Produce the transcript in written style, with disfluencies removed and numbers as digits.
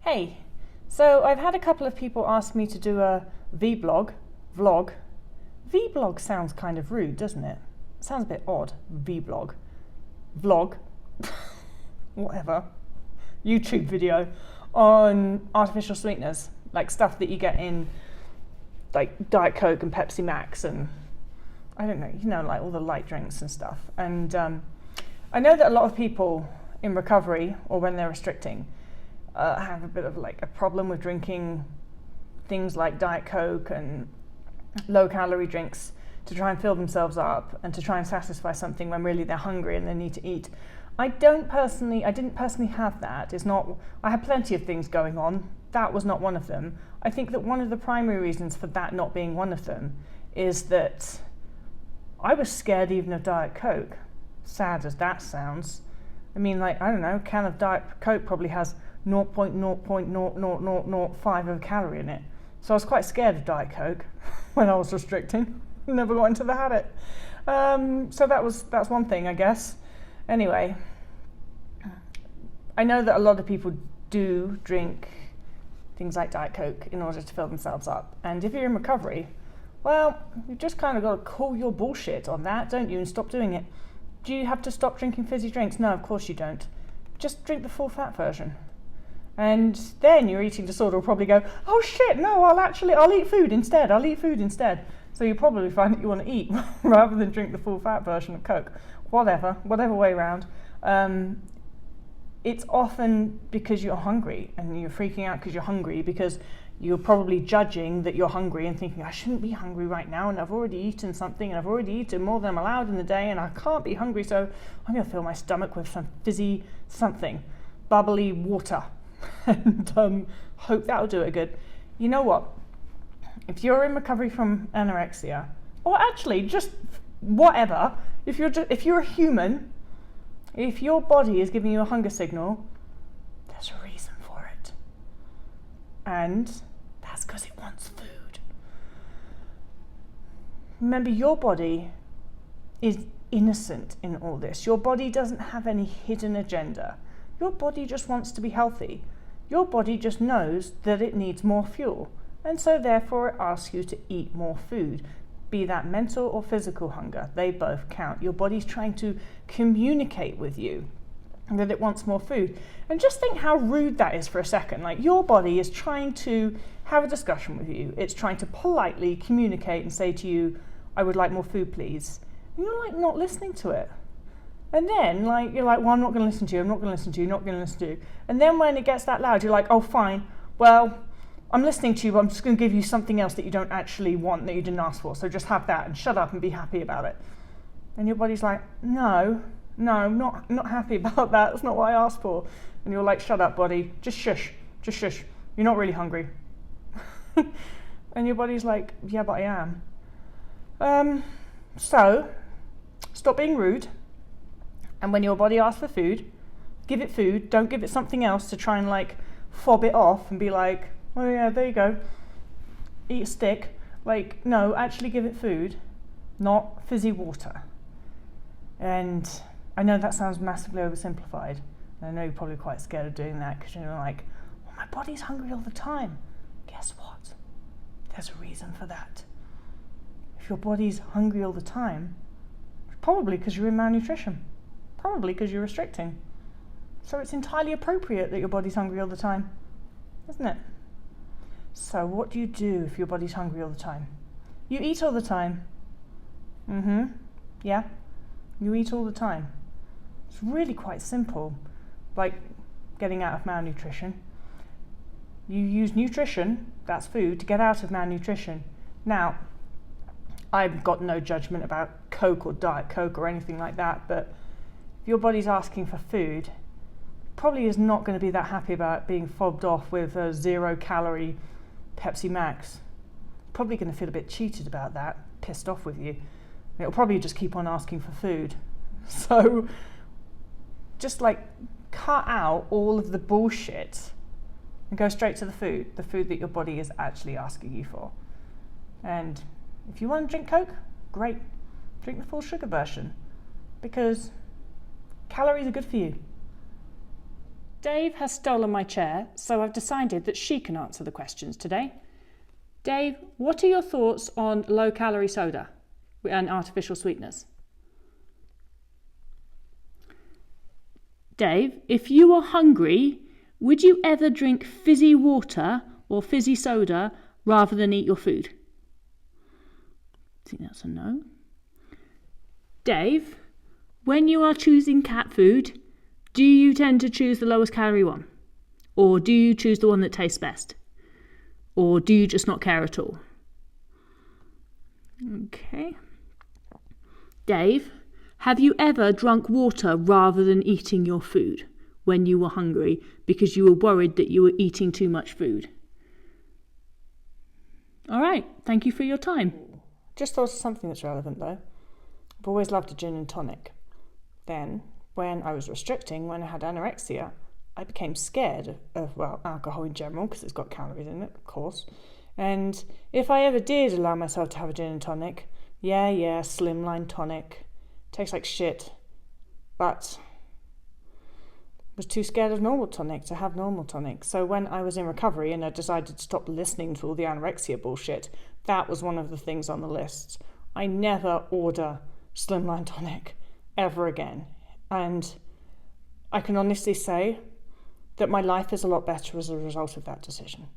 Hey, so I've had a couple of people ask me to do a vlog. Vlog sounds kind of rude, doesn't it? Sounds a bit odd. Vlog, whatever. YouTube video on artificial sweeteners, like stuff that you get in like Diet Coke and Pepsi Max and I don't know, like all the light drinks and stuff. And I know that a lot of people in recovery or when they're restricting have a bit of like a problem with drinking things like Diet Coke and low-calorie drinks to try and fill themselves up and to try and satisfy something when really they're hungry and they need to eat. I didn't personally have that. I had plenty of things going on. That was not one of them. I think that one of the primary reasons for that not being one of them is that I was scared even of Diet Coke. Sad as that sounds. I mean, like, I don't know, a can of Diet Coke probably has 0.00005 of a calorie in it. So I was quite scared of Diet Coke when I was restricting. Never got into the habit. So that's one thing, I guess. Anyway, I know that a lot of people do drink things like Diet Coke in order to fill themselves up. And if you're in recovery, well, you've just kind of got to call your bullshit on that, don't you, and stop doing it. Do you have to stop drinking fizzy drinks? No, of course you don't. Just drink the full fat version. And then your eating disorder will probably go, oh shit, no, I'll eat food instead. So you probably find that you want to eat rather than drink the full fat version of Coke. Whatever way around. It's often because you're hungry and you're freaking out because you're hungry because you're probably judging that you're hungry and thinking, I shouldn't be hungry right now and I've already eaten something and I've already eaten more than I'm allowed in the day and I can't be hungry, so I'm going to fill my stomach with some fizzy something, bubbly water and hope that'll do it good. You know what? If you're in recovery from anorexia, or actually just whatever, if you're a human, if your body is giving you a hunger signal, there's a reason for it. And that's because it wants food. Remember, your body is innocent in all this. Your body doesn't have any hidden agenda. Your body just wants to be healthy. Your body just knows that it needs more fuel. And so therefore it asks you to eat more food. Be that mental or physical hunger, they both count. Your body's trying to communicate with you that it wants more food. And just think how rude that is for a second. Like, your body is trying to have a discussion with you. It's trying to politely communicate and say to you, I would like more food, please. And you're like not listening to it. And then you're like, well, I'm not going to listen to you, not going to listen to you. And then when it gets that loud, you're like, oh, fine, well, I'm listening to you, but I'm just going to give you something else that you don't actually want, that you didn't ask for. So just have that and shut up and be happy about it. And your body's like, no, I'm not happy about that. That's not what I asked for. And you're like, shut up, body. Just shush. You're not really hungry. And your body's like, yeah, but I am. So stop being rude. And when your body asks for food, give it food. Don't give it something else to try and like fob it off and be like, oh yeah, there you go, eat a stick. Like, no, actually give it food, not fizzy water. And I know that sounds massively oversimplified. And I know you're probably quite scared of doing that because you're like, well, my body's hungry all the time. Guess what? There's a reason for that. If your body's hungry all the time, it's probably because you're in malnutrition. Probably because you're restricting. So it's entirely appropriate that your body's hungry all the time, isn't it? So what do you do if your body's hungry all the time? You eat all the time. Yeah, you eat all the time. It's really quite simple, like getting out of malnutrition. You use nutrition, that's food, to get out of malnutrition. Now, I've got no judgment about Coke or Diet Coke or anything like that, but if your body's asking for food, probably is not going to be that happy about being fobbed off with a 0-calorie Pepsi Max. Probably going to feel a bit cheated about that, pissed off with you. And it'll probably just keep on asking for food. So just like cut out all of the bullshit and go straight to the food that your body is actually asking you for. And if you want to drink Coke, great, drink the full sugar version because calories are good for you. Dave has stolen my chair, so I've decided that she can answer the questions today. Dave, what are your thoughts on low-calorie soda and artificial sweeteners? Dave, if you are hungry, would you ever drink fizzy water or fizzy soda rather than eat your food? I think that's a no. Dave, when you are choosing cat food, do you tend to choose the lowest calorie one? Or do you choose the one that tastes best? Or do you just not care at all? Okay. Dave, have you ever drunk water rather than eating your food when you were hungry because you were worried that you were eating too much food? All right, thank you for your time. Just thought of something that's relevant though. I've always loved a gin and tonic. Then, when I was restricting, when I had anorexia, I became scared of alcohol in general because it's got calories in it, of course. And if I ever did allow myself to have a gin and tonic, slimline tonic, tastes like shit, but was too scared of normal tonic to have normal tonic. So when I was in recovery and I decided to stop listening to all the anorexia bullshit, that was one of the things on the list. I never order slimline tonic ever again. And I can honestly say that my life is a lot better as a result of that decision.